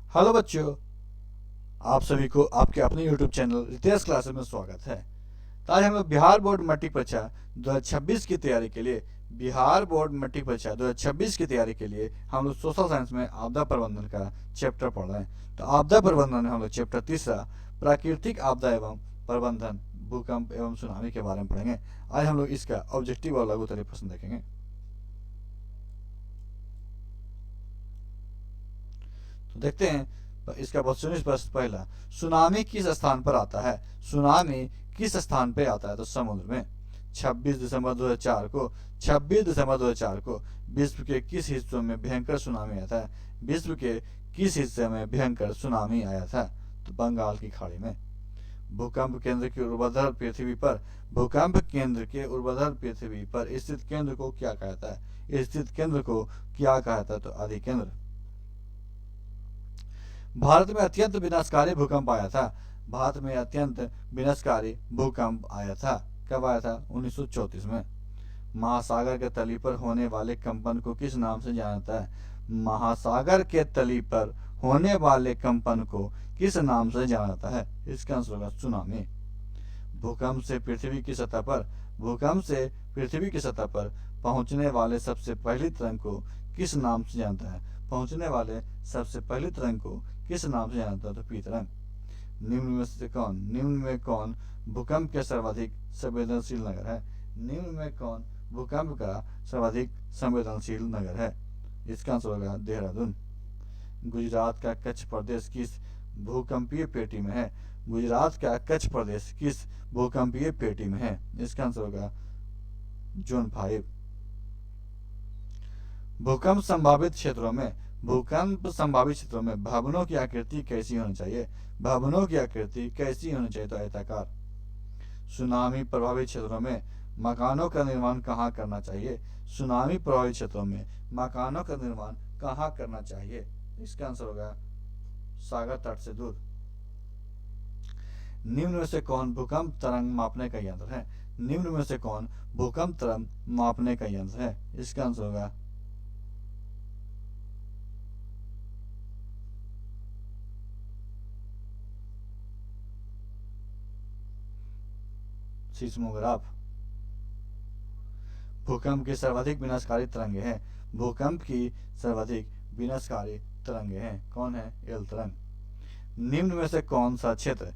Hello बच्चों, आप सभी को आपके अपने YouTube चैनल रितेश क्लासेस में स्वागत है। तो आज हम लोग बिहार बोर्ड मैट्रिक परीक्षा 2026 की तैयारी के लिए हम लोग सोशल साइंस में आपदा प्रबंधन का चैप्टर पढ़ रहे हैं। तो आपदा प्रबंधन में हम लोग चैप्टर तीसरा प्राकृतिक आपदा एवं प्रबंधन, भूकंप एवं सुनामी के बारे में पढ़ेंगे। आज हम लोग इसका ऑब्जेक्टिव और लघु उत्तरीय प्रश्न देखेंगे। तो देखते हैं इसका क्वेश्चन प्रश्न पहला, सुनामी किस स्थान पर आता है? सुनामी किस स्थान पे आता है? तो समुद्र में। 26 दिसंबर 2004 को विश्व के किस हिस्सों में भयंकर सुनामी आया था? विश्व के किस हिस्से में भयंकर सुनामी आया था? तो बंगाल की खाड़ी में। भूकंप केंद्र के ऊर्ध्वाधर पृथ्वी पर भूकंप केंद्र के ऊर्ध्वाधर पृथ्वी पर स्थित केंद्र को क्या कहता है? स्थित केंद्र को क्या कहता है? तो अधिकेंद्र। भारत में अत्यंत विनाशकारी भूकंप आया था। भारत में अत्यंत विनाशकारी भूकंप आया था। कब आया था? 1934 में। महासागर के तली पर होने वाले कंपन को किस नाम से जाना जाता है? महासागर के तली पर होने वाले कंपन को किस नाम से जाना जाता है? इसका आंसर होगा सुनामी। भूकंप से पृथ्वी की सतह पर पहुंचने वाले सबसे पहली तरंग को किस नाम से जानता है? पहुंचने वाले सबसे पहली तरंग को किस नाम से जानता है? तो पी तरंग। निम्न में कौन भूकंप के सर्वाधिक संवेदनशील नगर है? निम्न में कौन भूकंप का सर्वाधिक संवेदनशील नगर है? इसका आंसर होगा देहरादून। गुजरात का कच्छ प्रदेश किस भूकंपीय पेटी में है? गुजरात का कच्छ प्रदेश किस भूकंपीय पेटी में है? इसका आंसर होगा जोन 5। भूकंप संभावित क्षेत्रों में भवनों की आकृति कैसी होनी चाहिए? भवनों की आकृति कैसी होनी चाहिए? तो आयताकार। सुनामी प्रभावित क्षेत्रों में मकानों का निर्माण कहाँ करना चाहिए? सुनामी प्रभावित क्षेत्रों में मकानों का निर्माण कहाँ करना चाहिए? इसका आंसर होगा सागर तट से दूर। निम्न में से कौन भूकंप तरंग मापने का यंत्र है? निम्न में से कौन भूकंप तरंग मापने का यंत्र है? इसका आंसर होगा सीस्मोग्राफ। भूकंप की सर्वाधिक विनाशकारी तरंगे हैं। भूकंप की सर्वाधिक विनाशकारी तरंगे हैं। कौन है? एल तरंग। निम्न में से कौन सा क्षेत्र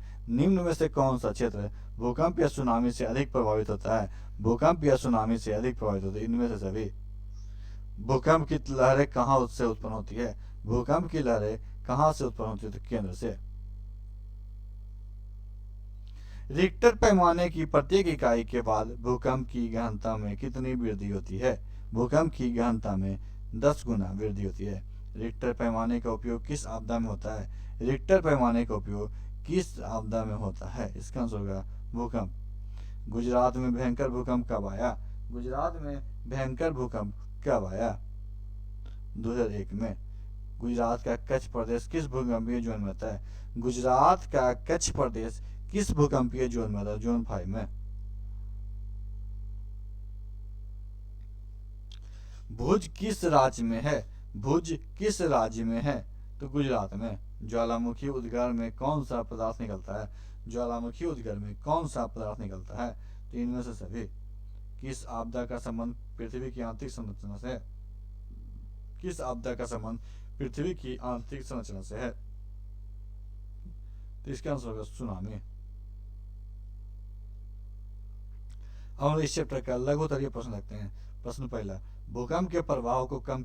भूकंप या सुनामी से अधिक प्रभावित होता है? भूकंप या सुनामी से अधिक प्रभावित होता है इनमें से सभी। भूकंप की लहरें कहाँ से उत्पन्न होती है? भूकंप की लहरें कहाँ से उत्पन्न होती है? तो केंद्र से। रिक्टर पैमाने की प्रत्येक इकाई के बाद भूकंप की गहनता में कितनी वृद्धि होती है? भूकंप की गहनता में 10 गुना वृद्धि होती है। रिक्टर पैमाने का उपयोग किस आपदा में होता है? रिक्टर पैमाने का उपयोग किस आपदा में होता है? इसका आंसर होगा भूकंप। गुजरात में भयंकर भूकंप कब आया? गुजरात में भयंकर भूकंप कब आया? 2001 में। गुजरात का कच्छ प्रदेश किस भूकंपीय जोन में आता है? गुजरात का कच्छ प्रदेश किस भूकंपीय जोन में आता है? जोन 5 में। भुज किस राज्य में है? भुज किस राज्य में है? तो गुजरात में। ज्वालामुखी उद्गार में कौन सा पदार्थ निकलता है? ज्वालामुखी उद्गार में कौन सा पदार्थ निकलता है? तो इनमें से सभी। किस आपदा का संबंध पृथ्वी की आंतरिक संरचना से है? किस आपदा का संबंध पृथ्वी की आंतरिक संरचना से है? तो इसका आंसर होगा सुनामी। हम इस चैप्टर का लघु उत्तरीय प्रश्न रखते हैं। प्रश्न पहला, भूकंप के प्रभाव को कम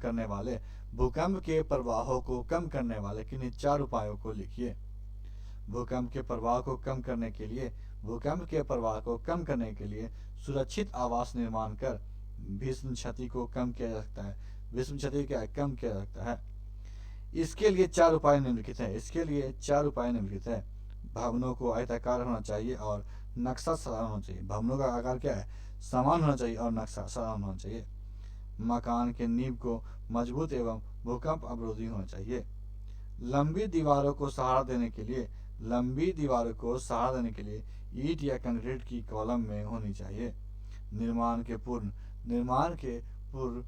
करने वाले किन्हीं 4 उपायों को लिखिए। भूकंप के प्रभाव को कम करने के लिए सुरक्षित आवास निर्माण कर भीषण क्षति को कम किया जा सकता है। भीषण क्षति को कम किया जा सकता है। इसके लिए 4 उपाय निम्नलिखित है। भवनों को आयताकार होना चाहिए और नक्शा समान होना चाहिए। भवनों का आकार क्या है? समान होना चाहिए और नक्शा समान होना चाहिए। मकान के नींव को मजबूत एवं भूकंप अवरोधी होना चाहिए। लंबी दीवारों को सहारा देने के लिए ईंट या कंक्रीट की कॉलम में होनी चाहिए। निर्माण के पूर्व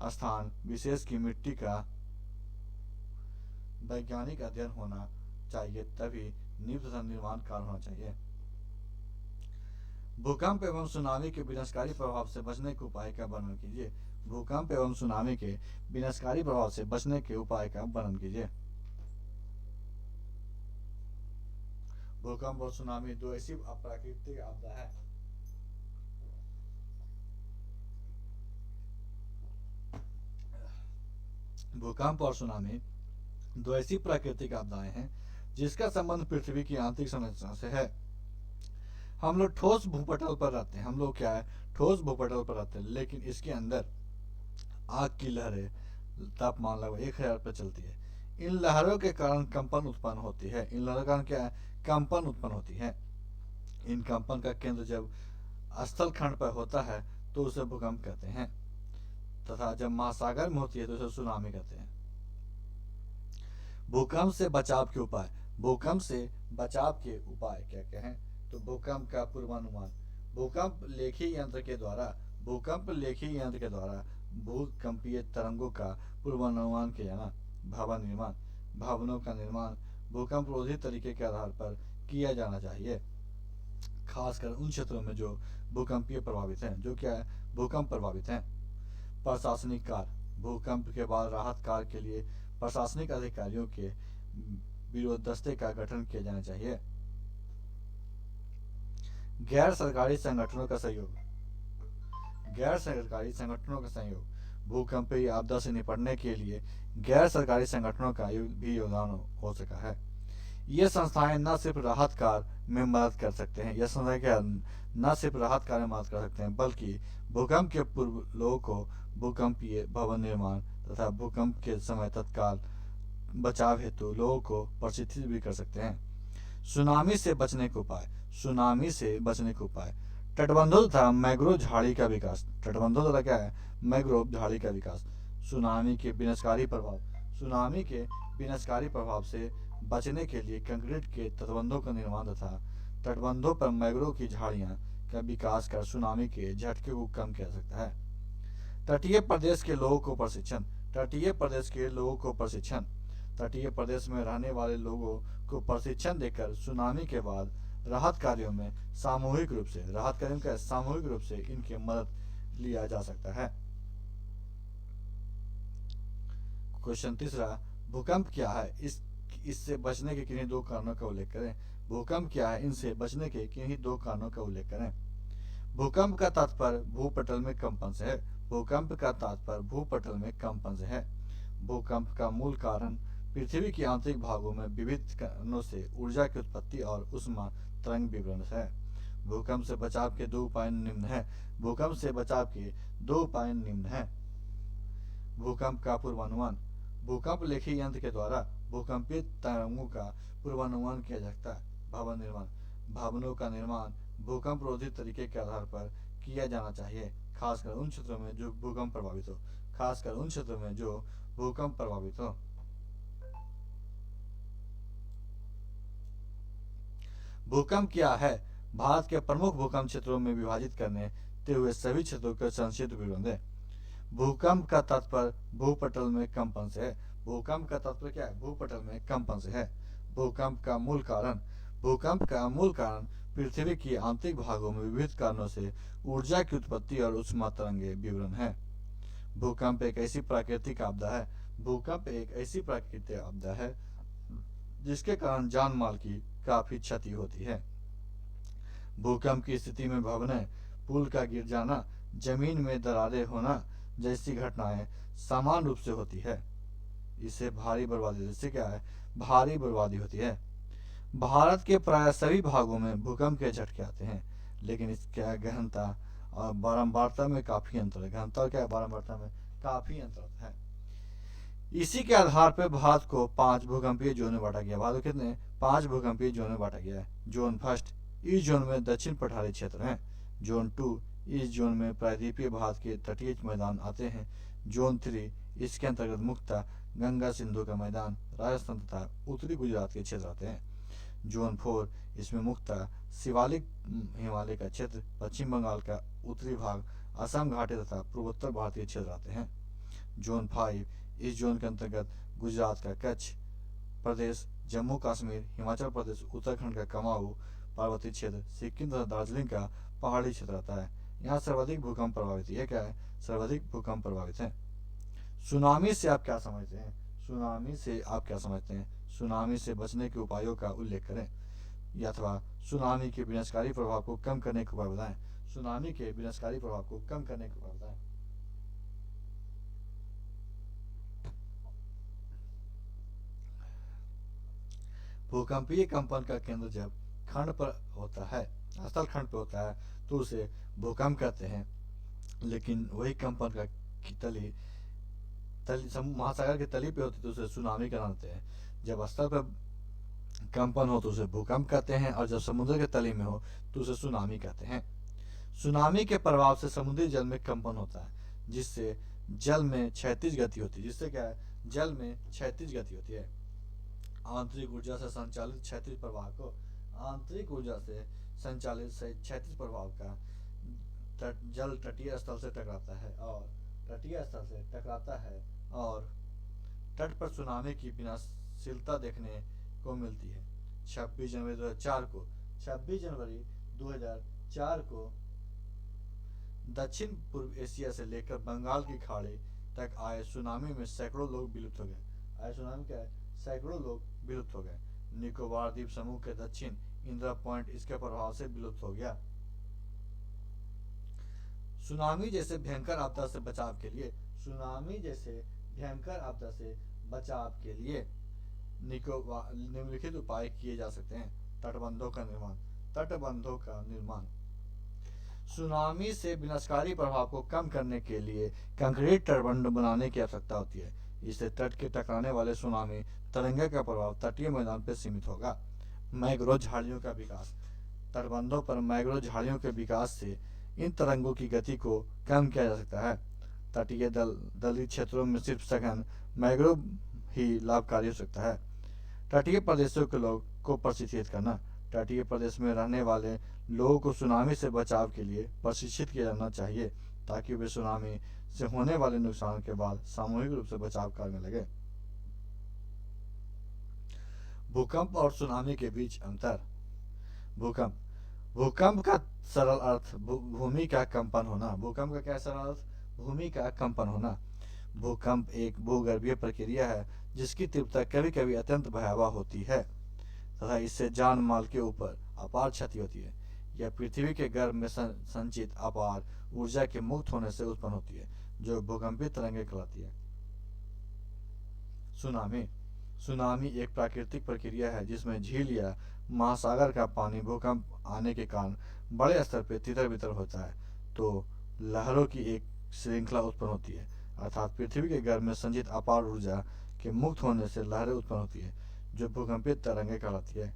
स्थान विशेष की मिट्टी का वैज्ञानिक अध्ययन होना चाहिए, तभी नींव तथा निर्माण कार्य होना चाहिए। भूकंप एवं सुनामी के विनाशकारी प्रभाव से बचने के उपाय का वर्णन कीजिए। भूकंप एवं सुनामी के विनाशकारी प्रभाव से बचने के उपाय का वर्णन कीजिए। भूकंप और सुनामी दो ऐसी प्राकृतिक आपदा है भूकंप और सुनामी दो ऐसी प्राकृतिक आपदाएं हैं जिसका संबंध पृथ्वी की आंतरिक संरचना से है। हम लोग ठोस भूपटल पर रहते हैं, हम लोग क्या है, ठोस भूपटल पर रहते हैं, लेकिन इसके अंदर आग की लहरें तापमान लगभग 1000 पर चलती है। इन लहरों के कारण कंपन उत्पन्न होती है। इन लहरों के कारण क्या है, कंपन उत्पन्न होती है। इन कंपन का केंद्र जब स्थल खंड पर होता है तो उसे भूकंप कहते हैं, तथा जब महासागर में होती है तो उसे सुनामी कहते हैं। भूकंप से बचाव के उपाय। भूकंप से बचाव के उपाय क्या क्या हैं? तो भूकंप का पूर्वानुमान। भूकंप लेखी यंत्र के द्वारा भूकंपीय तरंगों का पूर्वानुमान किया जाना। भवन निर्माण। भवनों का निर्माण भूकंप रोधी तरीके के आधार पर किया जाना चाहिए, खासकर उन क्षेत्रों में जो भूकंपीय प्रभावित हैं, जो क्या है, भूकंप प्रभावित हैं। प्रशासनिक कार्य। भूकंप के बाद राहत कार्य के लिए प्रशासनिक अधिकारियों के विरोध दस्ते का गठन किया जाना चाहिए। गैर सरकारी संगठनों का सहयोग। गैर सरकारी संगठनों का सहयोग। भूकंपीय आपदा से निपटने के लिए गैर सरकारी संगठनों का भी योगदान हो सका है। ये संस्थाएं न सिर्फ राहत कार्य में मदद कर सकते हैं, यह संस्थाएं क्या न सिर्फ राहत कार्य में मदद कर सकते हैं, बल्कि भूकंप के पूर्व लोगों को भूकंपीय भवन निर्माण तथा भूकंप के समय तत्काल बचाव हेतु लोगों को प्रशिक्षित भी कर सकते हैं। सुनामी से बचने के उपाय। सुनामी से बचने के उपाय। तटबंधों तथा मैंग्रोव झाड़ी का विकास। तटबंधों तथा क्या है, मैंग्रोव झाड़ी का विकास। सुनामी के विनाशकारी प्रभाव। सुनामी के विनाशकारी प्रभाव से बचने के लिए कंक्रीट के तटबंधों का निर्माण तथा तटबंधों पर मैंग्रोव की झाड़ियां का विकास कर सुनामी के झटके को कम किया जा सकता है। तटीय प्रदेश के लोगों को प्रशिक्षण। तटीय प्रदेश के लोगों को प्रशिक्षण। तटीय प्रदेश में रहने वाले लोगों को प्रशिक्षण देकर सुनामी के बाद राहत कार्यों में सामूहिक रूप से इनकी मदद लिया जा सकता है। क्वेश्चन तीसरा, भूकंप क्या है, इससे बचने के किन्हीं दो कारणों का उल्लेख करें। भूकंप क्या है, इनसे बचने के किन्हीं दो कारणों का उल्लेख करें। भूकंप का तात्पर्य भूपटल में कंपन से है। भूकंप का तात्पर्य भूपटल में कंपन से है। भूकंप का मूल कारण पृथ्वी के आंतरिक भागों में विविध कारणों से ऊर्जा की उत्पत्ति और उष्मा तरंग विवरण है। भूकंप से बचाव के दो उपाय निम्न है। भूकंप से बचाव के दो उपाय निम्न है। भूकंप का पूर्वानुमान। भूकंप लेखी यंत्र के द्वारा भूकंपीय तरंगों का पूर्वानुमान किया जा सकता है। भवन निर्माण। भवनों का निर्माण भूकंप रोधी तरीके के आधार पर किया जाना चाहिए, खासकर उन क्षेत्रों में जो भूकंप प्रभावित हो। खासकर उन क्षेत्रों में जो भूकंप प्रभावित हो। भूकंप क्या है, भारत के प्रमुख भूकंप क्षेत्रों में विभाजित करने ते हुए सभी क्षेत्रों का संक्षिप्त विवरण दें। भूकंप का तात्पर्य भूपटल में कंपन से है। भूकंप का तात्पर्य क्या है, भूपटल में कंपन से है। भूकंप का मूल कारण। भूकंप का मूल कारण पृथ्वी की आंतरिक भागों में विविध कारणों से ऊर्जा की उत्पत्ति और उष्मा तरंगे विवरण है। भूकंप एक ऐसी प्राकृतिक आपदा है। भूकंप एक ऐसी प्राकृतिक आपदा है जिसके कारण जान माल की काफी क्षति होती है। भूकंप की स्थिति में भवनें, पुल का गिर जाना, जमीन में दरारें होना जैसी घटनाएं समान रूप से होती है। इससे भारी बर्बादी होती है। भारत के प्राय सभी भागों में भूकंप के झटके आते हैं, लेकिन इसका गहनता और बारंबारता में काफी अंतर है। गहनता और क्या बारंबारता में काफी अंतर है। इसी के आधार पर भारत को 5 भूकंपीय जोन में बांटा गया। भारत को कितने 5 भूकंपीय जोन में बांटा गया है। जोन फर्स्ट, इस जोन में दक्षिण पठारी क्षेत्र हैं। जोन 2, इस जोन में प्रायद्वीपीय भारत के तटीय मैदान आते हैं। जोन 3, इसके अंतर्गत मुख्यतः गंगा सिंधु का मैदान, राजस्थान तथा उत्तरी गुजरात के क्षेत्र आते हैं। जोन 4, इसमें मुख्यतः शिवालिक हिमालय का क्षेत्र, पश्चिम बंगाल का उत्तरी भाग, असम घाटी तथा पूर्वोत्तर भारतीय क्षेत्र आते हैं। जोन 5, इस जोन के अंतर्गत गुजरात का कच्छ, प्रदेश, जम्मू कश्मीर, हिमाचल प्रदेश, उत्तराखंड का कुमाऊं पर्वतीय क्षेत्र, सिक्किम तथा दार्जिलिंग का पहाड़ी क्षेत्र आता है। यहाँ सर्वाधिक भूकंप प्रभावित है। क्या है? सर्वाधिक भूकंप प्रभावित है। सुनामी से आप क्या समझते हैं? सुनामी से आप क्या समझते हैं? सुनामी से बचने के उपायों का उल्लेख करें, अथवा सुनामी के विनाशकारी प्रभाव को कम करने के उपाय बताएं। सुनामी के विनाशकारी प्रभाव को कम करने के उपाय बताएं। भूकंपीय कंपन का केंद्र जब खंड पर होता है, स्थल खंड पर होता है, तो उसे भूकंप कहते हैं। लेकिन वही कंपन का की तली महासागर की तली पे होती है तो उसे सुनामी कहते हैं। जब स्थल पर कंपन हो तो उसे भूकंप कहते हैं, और जब समुद्र के तली में हो तो उसे सुनामी कहते हैं। सुनामी के प्रभाव से समुद्री जल में कंपन होता है, जिससे जल में क्षैतिज गति होती है। जिससे क्या है? जल में क्षैतिज गति होती है। आंतरिक ऊर्जा से संचालित क्षैतिज प्रवाह को आंतरिक ऊर्जा से संचालित क्षैतिज प्रभाव का जल तटीय स्थल से टकराता है और तट पर सुनामी की विनाशशीलता देखने को मिलती है। 26 जनवरी 2004 को दक्षिण पूर्व एशिया से लेकर बंगाल की खाड़ी तक आए सुनामी में सैकड़ों लोग विलुप्त हो गए। सुनामी क्या है? सैकड़ों लोग विलुप्त हो गए। निकोबार द्वीप समूह के दक्षिण इंदिरा पॉइंट इसके प्रभाव से विलुप्त हो गया। सुनामी जैसे भयंकर आपदा से बचाव के लिए निम्नलिखित उपाय किए जा सकते हैं। तटबंधों का निर्माण। सुनामी से विनाशकारी प्रभाव को कम करने के लिए कंक्रीट तटबंध बनाने की आवश्यकता होती है। इससे तट के टकराने वाले सुनामी तरंगे का प्रभाव तटीय मैदान पर सीमित होगा। मैंग्रोव झाड़ियों का विकास। तटबंधों पर मैंग्रोव झाड़ियों के विकास से इन तरंगों की गति को कम किया जा सकता है। तटीय दलदली क्षेत्रों में सिर्फ सघन मैंग्रोव ही लाभकारी हो सकता है। तटीय प्रदेशों के लोग को प्रशिक्षित करना। तटीय प्रदेश में रहने वाले लोगों को सुनामी से बचाव के लिए प्रशिक्षित किया जाना चाहिए, ताकि वे सुनामी से होने वाले नुकसान के बाद सामूहिक रूप से बचाव कार्य में लगे। भूकंप और सुनामी के बीच अंतर। भूकंप का सरल अर्थ भूमि का कंपन होना। भूकंप का क्या सरल अर्थ? भूमि का कंपन होना। भूकंप एक भूगर्भीय प्रक्रिया है जिसकी तीव्रता कभी कभी अत्यंत भयावह होती है तथा इससे जान माल के ऊपर अपार क्षति होती है। यह पृथ्वी के गर्भ में संचित अपार ऊर्जा के मुक्त होने से उत्पन्न होती है, जो भूकंपीय तरंगे कहलाती है। सुनामी एक प्राकृतिक प्रक्रिया है जिसमें झील या महासागर का पानी भूकंप आने के कारण बड़े स्तर पर तितर बितर होता है, तो लहरों की एक श्रृंखला उत्पन्न होती है, अर्थात पृथ्वी के गर्भ में संचित अपार ऊर्जा के मुक्त होने से लहरें उत्पन्न होती है, जो भूकंपीय तरंगे कहलाती है।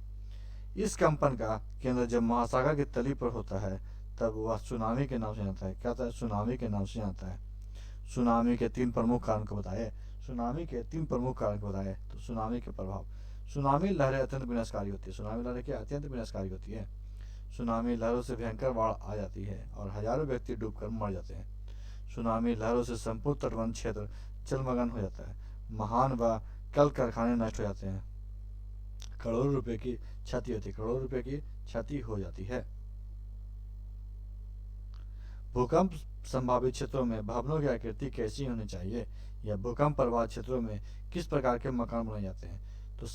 इस कंपन का केंद्र जब महासागर की तली पर होता है तब वह सुनामी के नाम से आता है। क्या है? सुनामी के नाम से आता है। सुनामी के 3 प्रमुख कारण को बताए। तो सुनामी के प्रभाव। सुनामी लहरें अत्यंत विनाशकारी होती है। सुनामी लहरों से भयंकर बाढ़ आ जाती है और हजारों व्यक्ति डूबकर मर जाते हैं। सुनामी लहरों से संपूर्ण तटबंध क्षेत्र जलमग्न हो जाता है। महान व कल कारखाने नष्ट हो जाते हैं। करोड़ों रुपए की क्षति हो जाती है। भूकंप संभावित क्षेत्रों में भवनों की आकृति कैसी होनी चाहिए, या भूकंप प्रभावित क्षेत्रों में किस प्रकार के मकान बनाए जाते हैं? तो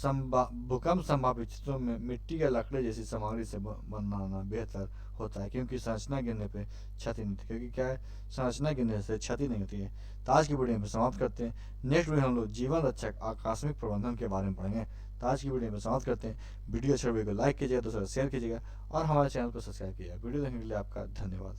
भूकंप संभावित क्षेत्रों में मिट्टी या लकड़ी जैसी सामग्री से बनाना बेहतर होता है, क्योंकि संरचना गिरने पे क्षति नहीं होती। क्योंकि क्या है? संरचना गिरने से क्षति नहीं होती है। तो आज की वीडियो में समाप्त करते हैं। नेक्स्ट वीडियो हम लोग जीवन रक्षक आकस्मिक प्रबंधन के बारे में पढ़ेंगे। तो आज की वीडियो में समाप्त करते हैं। वीडियो अच्छा वीडियो को लाइक कीजिएगा, दूसरा शेयर कीजिएगा और हमारे चैनल को सब्सक्राइब कीजिएगा। वीडियो देखने के लिए आपका धन्यवाद।